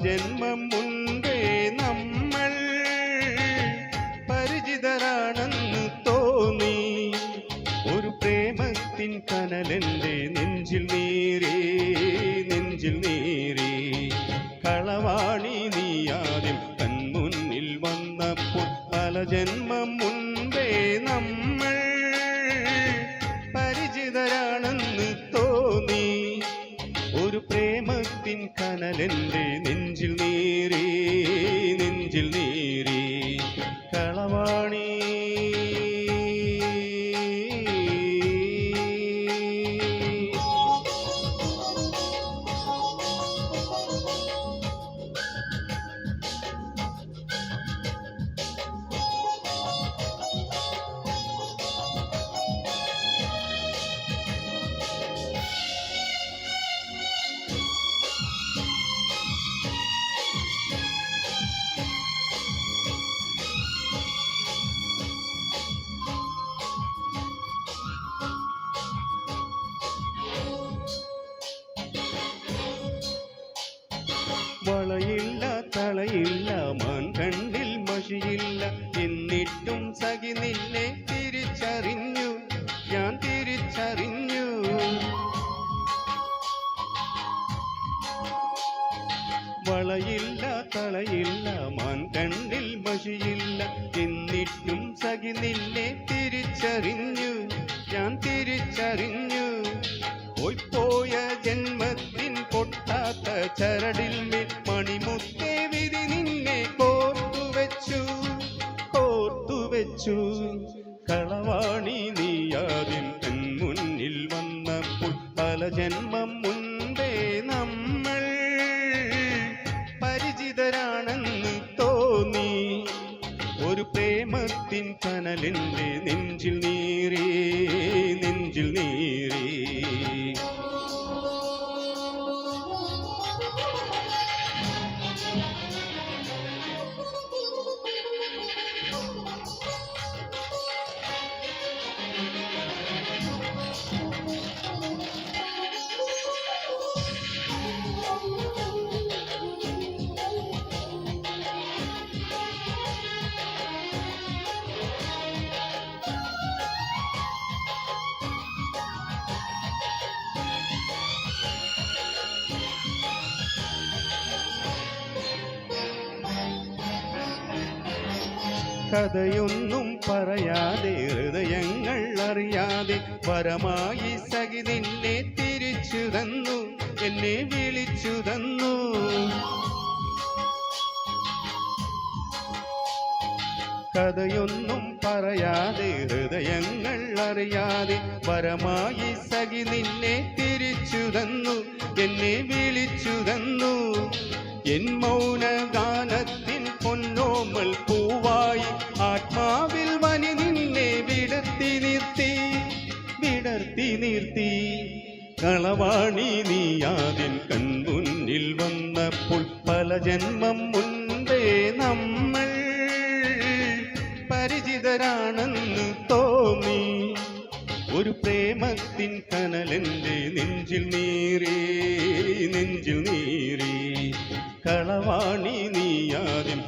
ജന്മം മുൻപേ നമ്മൾ പരിചിതരാണെന്ന് തോന്നി. ഒരു പ്രേമത്തിൻ കനലെന്റെ നെഞ്ചിൽ നീരേ, നെഞ്ചിൽ നീരേ. കളവാണി നീ ആദ്യം കൺമുന്നിൽ വന്നപ്പോൾ പല ജന്മം മുൻപേ നമ്മൾ പരിചിതരാണെന്ന് തോന്നി. ഒരു പ്രേമത്തിൻ കനലെന്റെ നെഞ്ചിൽ നീരേ, നെഞ്ചിൽ നീരേ. കളവാണി വളയില്ല തളയില്ല മാൻകണ്ണിൽ മഷിയില്ല, എന്നിട്ടും സഖി നിന്നെ തിരിച്ചറിഞ്ഞു, ഞാൻ തിരിച്ചറിഞ്ഞു. വളയില്ല തളയില്ല മാൻകണ്ണിൽ മഷിയില്ല, എന്നിട്ടും സഖി നിന്നെ തിരിച്ചറിഞ്ഞു, ഞാൻ തിരിച്ചറിഞ്ഞു. പോയ ജന്മത്തിൻ പൊട്ടാത്ത ചരടിൽ മേൽ മണിമുത്തേ വിധി നിന്നെ കോർത്തുവെച്ചു, കോർത്തുവെച്ചു. കളവാണി നീ ആദ്യം കൺമുന്നിൽ വന്നപ്പോൾ പല ജന്മം മുൻപേ നമ്മൾ പരിചിതരാണെന്ന് തോന്നി. ഒരു പ്രേമത്തിൻ കനലിന്റെ നെഞ്ചിൽ നീരേ, നെഞ്ചിൽ നീരേ. കഥയൊന്നും പറയാതെ ഹൃദയങ്ങൾ അറിയാതെ വരമായി സഖി നിന്നെ തിരിച്ചു തന്നു, എന്നെ വിളിച്ചു തന്നു. കഥയൊന്നും പറയാതെ ഹൃദയങ്ങൾ അറിയാതെ വരമായി സഖി നിന്നെ തിരിച്ചു തന്നു, എന്നെ വിളിച്ചു തന്നു. എൻ മൗനഗാനത്തിൻ പൊന്നോമൽ പൂവായി ആത്മാവിൽ വനി നിന്നെ വിടർത്തി നിർത്തി, വിടർത്തി നിർത്തി. കളവാണി നീ ആദ്യം കൺമുന്നിൽ വന്നപ്പോൾ പല ജന്മം മുൻപേ നമ്മൾ പരിചിതരാണെന്ന് തോന്നി. ഒരു പ്രേമത്തിൻ കനലെന്റെ നെഞ്ചിൽ നീരേ, നെഞ്ചിൽ നീരേ. കളവാണി നീ ആദ്യം